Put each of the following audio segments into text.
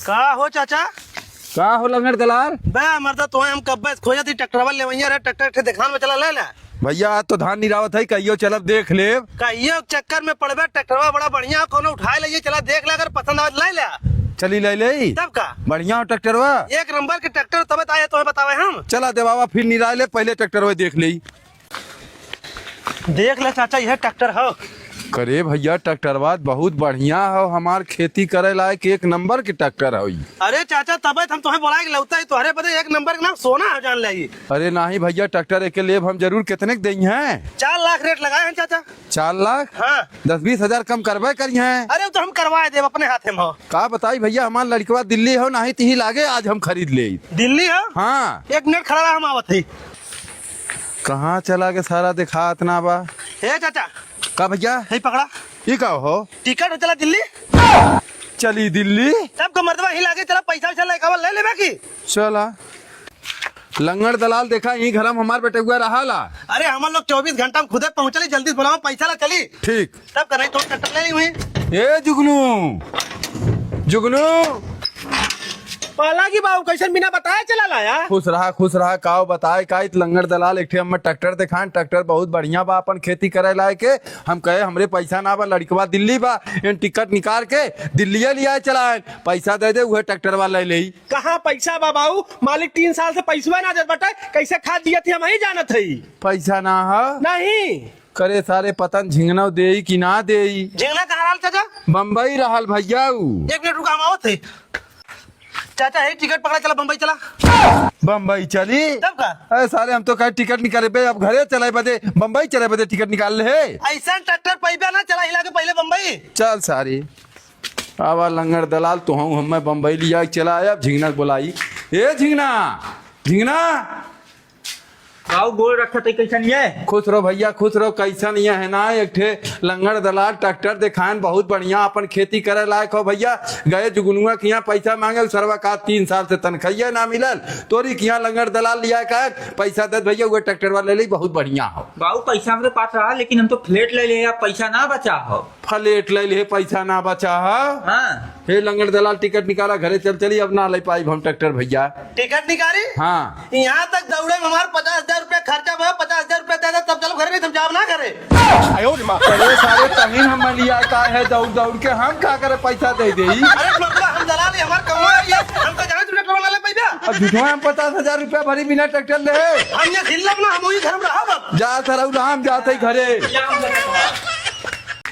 का हो चाचा? का हो लंगड़ दलाल? बे मर्दा तो हम कब खोजा थी ट्रैक्टर वाले वहीं रे ट्रैक्टर के दिखान में चला ले ले भैया आज तो धान निरावत है, कहियो चलब देख ले। कहियो चक्कर में पड़बे ट्रैक्टरवा बड़ा बढ़िया कोनो उठाए ले चला देख ले, अगर पसंद आवे ले ले। चली ले ले तब का बढ़िया हो ट्रैक्टरवा, एक नंबर के ट्रैक्टर तब आए तो बतावे हम। चला दे बाबा फिर निराय ले, पहले ट्रैक्टरवा देख ले। देख ले चाचा यह ट्रैक्टर हो। करे भैया ट्रैक्टरवा बहुत बढ़िया हो, हमार खेती करे लायक एक नंबर के ट्रैक्टर है। अरे चाचा तब हम तुम्हें बोला लौता है तुम्हारे बदे एक नंबर का नाम सोना है जान ले। अरे नहीं भैया ट्रैक्टर के लिए हम जरूर कितने देंगे हैं? 4 लाख रेट लगाए हैं चाचा। 4 लाख? हाँ 10-20 हजार कम करवे करी हैं। अरे तो हम करवाए दे अपने हाथ में हो। का बताई भैया हमार लड़कवा दिल्ली हो, नहीं ही लागे आज हम खरीद ले। दिल्ली हो? हाँ 1 मिनट खड़ा रहा, हम आवत ही। कहाँ चला के सारा दिखा इतना बा। हे चाचा का भैया हे पकड़ा ये का हो? टिकट हो चला दिल्ली। चली दिल्ली तब का मर्दवा ही लागे चला पैसा चला एक ले ले बाकी। चला लंगड़ दलाल देखा यही घर में हमार बेटे हुआ रहा ला। अरे हम लोग 24 घंटा में खुदे पहुंचली, जल्दी बुलाओ पैसा ला चली। ठीक तब कर नहीं तो ट्रैक्टर ले ली हुई। ए जुगनू जुगनू पाला की बाबू कैसे बिना बताए चला लाया। खुश रहा काओ बताए का लंगड़ दलाल एक हम ट्रैक्टर दिखान, ट्रैक्टर बहुत बढ़िया बा अपन खेती करे लायक के। हम कहे हमरे पैसा ना बा, लड़कवा दिल्ली बा, इन टिकट निकाल के दिल्ली लिया चला पैसा दे दे वह ट्रैक्टर वाला ले ली। कहाँ पैसा बा बाबू, मालिक 3 साल से पैसा ना दे बटे, कैसे खाद दिया थी हम ही जानत है। पैसा ना है नहीं करे सारे पतन झिंगना दे कि ना दे। झिंगना कहाँ रहल चाचा? बम्बई रहल भैया। 1 मिनट रुका, हम आवत है। चाचा है टिकट पकड़ा चला बम्बई चला। बम्बई चली तब का अरे सारे हम तो कहे टिकट निकाले बे, अब घरे चले बदे बम्बई चले बदे टिकट निकाल ले। ऐसा ट्रैक्टर पैबा ना चला हिला के पहले बम्बई चल सारी आवा लंगड़ दलाल तो हम बम्बई लिया चला आया। झिंगना बुलाई, ए झिंगना गोल रखा थे कैसन ये। खुश रहो भैया खुश रहो। कैसन ये है ना एक ठे लंगड़ दलाल ट्रैक्टर दिखान बहुत बढ़िया अपन खेती करे लायक हो भैया। गए जुगनुआ के यहाँ पैसा मांगे सरवा का 3 साल से तनख्वाह ना मिलल, तोरी के यहाँ लंगड़ दलाल लिया का पैसा दे भैया वो ट्रैक्टर वाले ले बहुत बढ़िया हो। बाबू पैसा मेरे पास रहा लेकिन हम तो फ्लेट ले लिया, पैसा ना बचा हो। फ्लेट ले ले पैसा ना बचा हो। हाँ हे लंगड़ दलाल टिकट निकाला घरे चली, अब ना ले पाई हम ट्रैक्टर भैया। टिकट निकाली हाँ यहाँ तक दौड़े में हमारे 50,000 रुपया खर्चा हुआ, 50,000 रुपया दे तब चलो घर नहीं तुम जाओ ना करे। अरे सारे तमीन हम लिया का है दौड़ के हम क्या करे पैसा दे दे। अरे मतलब हम दलाल हमारे कमा है हमको जाने तुमने ट्रैक्टर वाला पैसा। अब झूठो हम 50,000 रुपया भरी बिना ट्रैक्टर ले हम ये खिल्लक ना हम वही घर में रहा जा सर हम जाते घरे।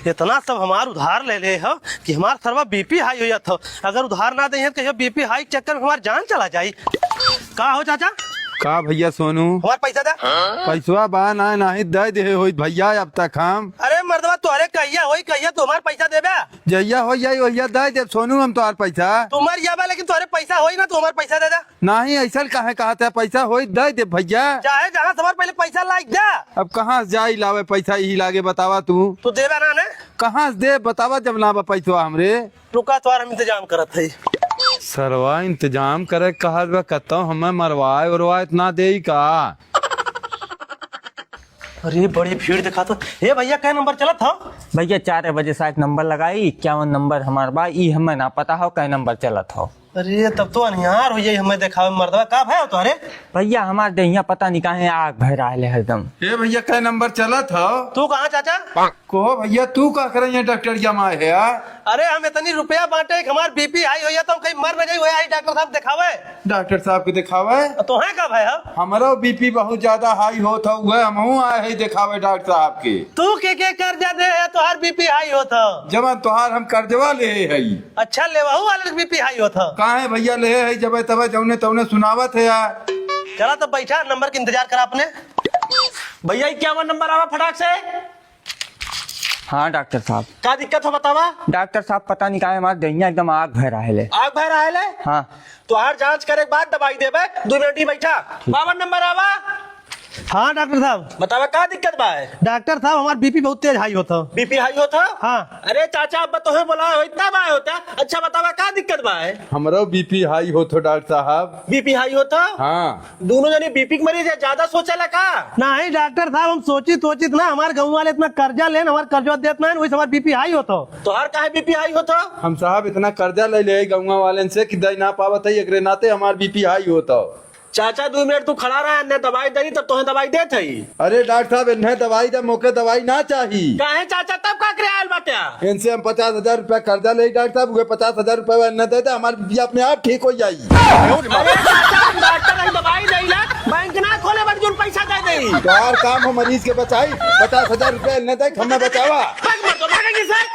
इतना सब हमार उधार ले ले हो कि हमार सर्वा बीपी हाई हो जाता। अगर उधार ना दे तो बीपी हाई के चक्कर में हमार जान चला जाये। का हो चाचा? का भैया सोनू हमार पैसा दे। पैसवा बा ना नहीं दे दे हो भैया अब तक हम। अरे मर्दवा तुम्हारे कहिया वही कहिया तो हमारे पैसा देबे। जहिया हो जाई वहिया दे दे सोनू हम तुम्हार पैसा। तुम्हारे या लेकिन तुम्हारे पैसा होई ना तो हमारे पैसा दे दे। नहीं ऐसा कहे कहते पैसा हो दे दे भैया। चाहे जहाँ तुम्हारे पहले पैसा लाइक दे। अब कहाँ से जाई लावे पैसा यही लागे बतावा तू देबे ना ने कहाँ से दे बतावा जब लावा पैसा हमरे। रुका तुम्हारा हम इंतजाम करत है। सरवा इंतजाम करे कहा कहता हूँ हमें मरवाए उरवाए इतना दे का। अरे बड़ी भीड़ दिखा तो। हे भैया क्या नंबर चला था? भैया 4 बजे से 1 नंबर लगाई, 51 नंबर हमारे बा, ई हमें ना पता हो क्या नंबर चला था। अरे तब तो अनिहार हो जाये हमें देखा मर्दवा का भाई हो तुम्हारे। भैया हमारे दहिया पता नहीं कहाँ आग भर रहा है हरदम। ए भैया क्या नंबर चला था? तू कहाँ चाचा? कहो भैया तू का करे डॉक्टर जमाए है यार। अरे हम इतनी रुपया बांटे हमारे बीपी हाई हो जाता कहीं मर न जाये हुए डॉक्टर साहब दिखावे। डॉक्टर साहब को दिखावे तो है का भाई? हमारा बीपी बहुत ज्यादा हाई होता हुआ हम आए है दिखावे डॉक्टर साहब के। तू के कर्जा दे है तो हर बीपी हाई होता जमा तोहार हम कर्जवा ले है। अच्छा ले वाले बीपी हाई होता कहा भैया ले है जब तब जौने तौने सुनावत है यार। चला तो बैठा नंबर का इंतजार करा आपने। भैया 51 नंबर आवा फटाक से। हाँ डॉक्टर साहब क्या दिक्कत हो बतावा? डॉक्टर साहब पता नहीं कहा हमारे दहिया एकदम आग भर रहा है। आग भर रहा है? हाँ तो हर जांच करे के बाद दवाई देबे। 2 मिनट ही बैठा। 52 नंबर आवा। हाँ डॉक्टर साहब। बतावा का दिक्कत बा है? डॉक्टर साहब हमारा बीपी बहुत तेज हाई होता। बीपी हाई होता? हाँ। अरे चाचा अब तो बोला हो इतना बा होता। अच्छा बतावा का दिक्कत बा है? हमरो बीपी हाई हो तो डॉक्टर साहब। बीपी हाई होता? हाँ। दोनों जने बीपी के मरीज है, ज्यादा सोचेला का? नहीं डॉक्टर साहब, हम सोचित ना हमारे गाँव वाले इतना कर्जा लेन हमारे कर्जा देते ना, वही हमारा बीपी हाई होता। तो हर काहे बीपी हाई होता? हम साहब इतना कर्जा ले गौवा वाले से कि दे ना पावत है, एकरे नाते हमार बीपी हाई होता। चाचा 2 मिनट तू खड़ा रहा, ने दवाई दे तब तो दवाई दे थई। अरे डॉक्टर साहब इन्हें दवाई दे, मौके दवाई ना चाहिए। काहे चाचा तब का करे आयल बात्या? इनसे हम 50,000 रुपया कर्जा ले डॉक्टर साहब, वो 50,000 रुपया इन्हें दे दे, हमारी बीपी अपने आप ठीक हो जाये। अरे चाचा डॉक्टर नहीं दवाई देला, बैंक ना खोले बट जोन पैसा दे देई। तो और काम हो मरीज के बचाई, 50,000 रुपया इन्हें दे, हमें बचावा। भाग मत, भागेंगे सर।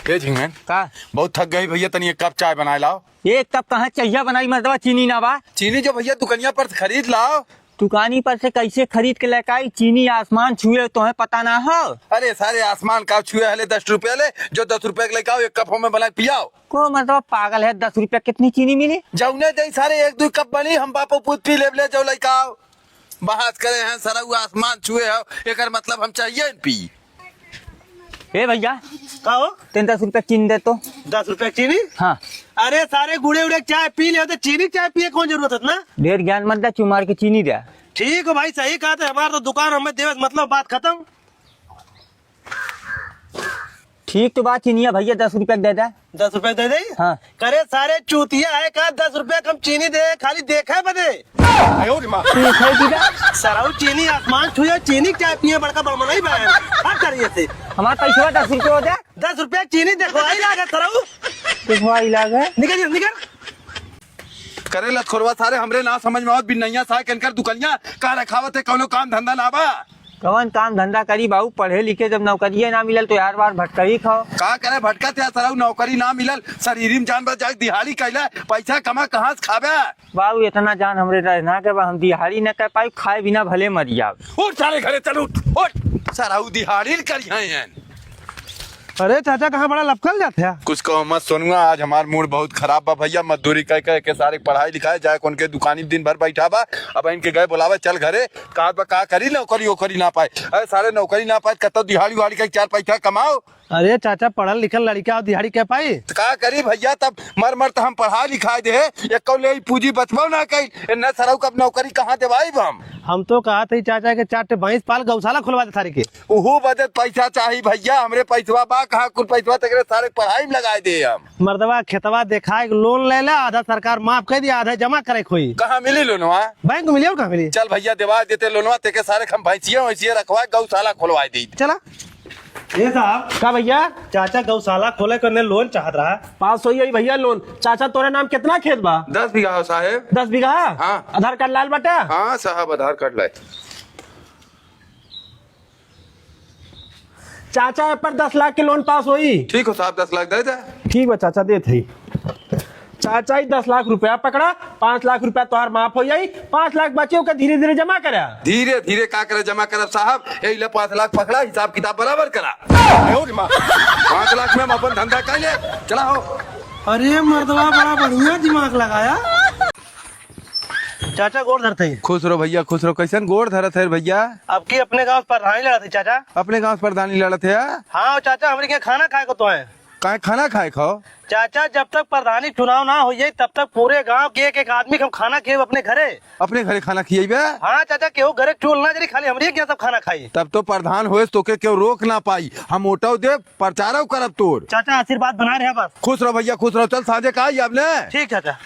ये झिंगन का बहुत थक गई भैया, तनी एक कप चाय बनाए लाओ। एक कप कहाँ चाहिए बनाई मर्दवा, चीनी ना बा। चीनी जो भैया दुकानिया पर से खरीद लाओ। दुकानी पर से कैसे खरीद के लेकर आई? चीनी आसमान छुए तो है पता ना हो। अरे सारे आसमान का छुए हले 10 रुपया ले, जो 10 रुपया के लेके आओ, एक कप हमें बना के पियाओ। को मतलब पागल है, 10 रुपया कितनी चीनी मिली? जौने दे सारे 1-2 कप बनी, हम बापो पूछ पी ले जो लेके आओ। बहस करे हैं सारा आसमान छुए हो, एकर मतलब हम चाहिए पी। ए भैया का हो? 10 रुपया चीनी दे तो। 10 रुपया चीनी? हाँ। अरे सारे गुड़े उड़े चाय पी ले, तो चीनी चाय पिए कौन जरूरत है ना? ढेर ज्ञान मत दे, चुमार के चीनी दे। ठीक है भाई, सही कहा था। हमारा तो दुकान हमें देवे मतलब बात खत्म। ठीक तो बात चीनी है भैया, 10 रुपया दे दे। 10 रुपया दे दे? हाँ। करे सारे चूतिया है का 10 रुपया कम चीनी दे, खाली देखा बदे। ठीक है दीदा, सराउ चीनी आसमान छुए, चीनी चाय पिए बड़का बड़मना ही बहन। हर करिए से हमारा पैसा 10 रुपया हो दे। 10 रुपया चीनी देखो आई लागे सराउ। देखो इलाज है। निकल निकल। करे लत खोरवा सारे हमरे ना समझ में आवत, बिनैया सा कनकर दुकानिया का रखावत है, कौनो काम धंधा ना बा। कौन काम धंधा करी बाबू, पढ़े लिखे जब नौकरी ना मिलल तो यार बार भटका ही खाओ। का करे भटका थे सराउ, नौकरी ना मिलल, शरीर में जान बच जाए, दिहाड़ी कैला पैसा कमा कहाँ से खाबे। बाबू इतना जान हमरे रहना के हम दिहाड़ी न कर पाई, खाए बिना भले मर जाओ। उठ सारे घरे चल उठ सराउ दिहाड़ी करिए हैं। अरे चाचा कहाँ बड़ा लपकल जाते हैं? कुछ कहो मत सोनुआ, आज हमार मूड बहुत खराब बा भैया, मजदूरी कह के सारे पढ़ाई लिखाई जाए, कौन के दुकानी दिन भर बैठा बा। अब इनके गए बुलावे चल घरे, कहा का करी नौकरी ओकरी ना पाए। अरे सारे नौकरी ना पाए, कतो दिहाड़ी उहाड़ी का 4 पैसा कमाओ। अरे चाचा पढ़ल लिखल लड़का और दिहाड़ी कह पाई? तो का करी भैया, तब मर तो हम पढ़ा लिखा दे, एक कौले पूंजी बचबो ना कई न सरऊ कब नौकरी कहाँ देवाई हम तो कहा था चाचा के 4 भैंस पाल गौशाला खुलवा दे थारी के। उहू बदत पैसा चाहिए भैया, हमरे पैसवा बा कहाँ कुल पैसवा तक सारे पढ़ाई में लगाए दे। हम मर्दवा खेतवा देखा लोन ले ला, आधा सरकार माफ कर दिया, आधा जमा करे खोई। कहाँ मिली लोनवा? बैंक मिली और कहाँ मिली? चल भैया देवा देते लोनवा, तेके सारे हम भैंसिया वैसिया रखवा गौशाला खुलवाई दी। चला ये साहब का भैया? चाचा गौशाला खोले करने लोन चाहत रहा। पास हो ही भैया लोन। चाचा तोरे नाम कितना खेत बा? 10 बीघा हो साहेब। 10 बीघा? हाँ। आधार कार्ड लाल बटा? हाँ साहब आधार कार्ड लाए। चाचा पर 10 लाख के लोन पास होई। ठीक हो साहब, 10 लाख दे दे। ठीक बा चाचा दे थी। चाचा ही 10 लाख रुपया पकड़ा, 5 लाख रुपया तोहार माफ हो जाई, 5 लाख बचे के धीरे धीरे जमा करा। धीरे धीरे का करे जमा करब साहब, यही ले 5 लाख पकड़ा, हिसाब किताब बराबर करा। 5 लाख में हम अपन धंधा कर ले, चला हो। अरे मर्दवा बड़ा बढ़िया दिमाग लगाया। चाचा गोड़ धरते ही। खुश रहो भैया खुश रहो। कैसन गोड़ धरत है भैया? अब की अपने गांव प्रधानी लड़ा थी चाचा। अपने गांव प्रधानी लड़त है? हाँ चाचा, हमारे यहाँ खाना खाए को तो है। काहे खाना खाए खाओ? चाचा जब तक प्रधानी चुनाव ना हो जाए तब तक पूरे गांव के एक आदमी हम खाना खेब अपने घरे। अपने घरे खाना खिएबे? हाँ चाचा, केहू घरे चूल ना जरी, खाली हमारे क्या सब खाना खाई। तब तो प्रधान होए तो के क्यों रोक ना पाई, हम ओटो दे प्रचार करब तोर। चाचा आशीर्वाद बना रहे बस। खुश रहो भैया खुश रहो। चल साझे का आई आपने। ठीक चाचा।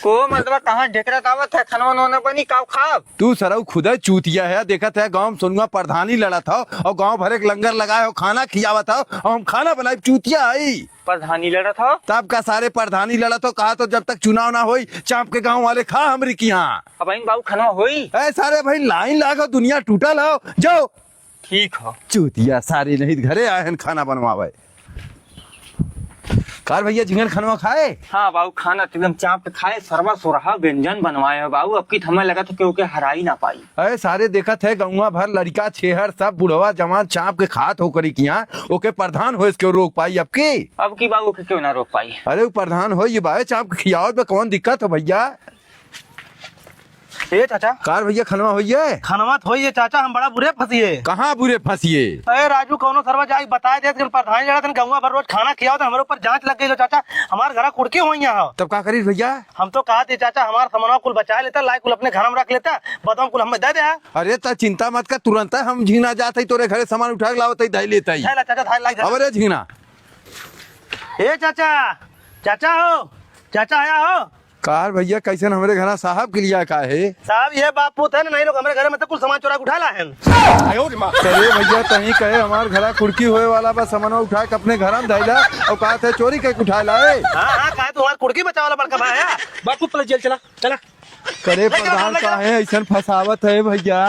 को मतलब कहाँ ढेकरत आवत है, खाना वाना बनी काव खाब। तू सरऊ खुदा चूतिया है, देखा था गाँव सोनुआ प्रधानी लड़ा था और गाँव भरे के लंगर लगाए हो, खाना खियावा था और हम खाना बनाए। चूतिया आई प्रधानी लड़ा था तब का सारे प्रधानी लड़ा तो कहा तो जब तक चुनाव ना होई चाप के गाँव वाले खा हमरी की यहाँ। अब बाबू खाना होई। ऐ सारे भाई लाइन लागो, दुनिया टूटा लाओ जाओ। ठीक है। चूतिया सारी नहीं घरे आए हैं खाना बनवावे। कार भैया झिंगन खनवा खाए? हाँ बाबू, खाना एकदम चाप के खाए, सरवा सोरहा व्यंजन बनवाए हो बाबू। अब की हमें लगा था कि हरा ही ना पाई। अरे सारे देखत है गौवा भर लड़का छेहर सब बुढ़वा जवान चाप के खात हो करी किया ओके प्रधान हो इसके रोक पाई अब की बाबू के क्यों ना रोक पाई? अरे वो प्रधान हो ये बाय चाप के खियावत में कौन दिक्कत हो भैया? ए चाचा, कार भैया खनवा होइए? खनवा तो होइए चाचा, हम बड़ा बुरे फंसिए। कहाँ बुरे फंसिए? अरे राजू कौनो सरवा जाई बताए दे कि प्रधान जड़ा तन गौवा भर रोज खाना खियाओ तो हमारे ऊपर जांच लग गई लो चाचा। हमार घर कुड़के हो यहाँ। तब का करी भैया? हम तो कहा थे चाचा हमार सामानों कुल बचा लेता, लाई कुल अपने घर में रख लेता, बदाम कुल हमें दे दे। अरे ता चिंता मत कर, तुरंत हम झींगना जाते तोरे घरे सामान उठा के लावत धाई लेता धाई ला चाचा, धाई लाई। अरे झींगना ए चाचा, चाचा हो, चाचा आया हो। कार भैया कैसे हमारे घर साहब के लिया का है? साहब ये बाप पुत है ना, नहीं लोग हमारे घर में तो कुल सामान चोरा के उठा ला है। अरे भैया तही कहे हमार घरा कुड़की होए वाला बस सामान उठा के अपने घर में धैला और कहा थे चोरी के उठा लाए। हाँ कहा तुम्हारा कुड़की बचाओ वाला बड़का भाई है। बापू पहले जेल चला चला। करे प्रधान का है ऐसा फसावत है भैया।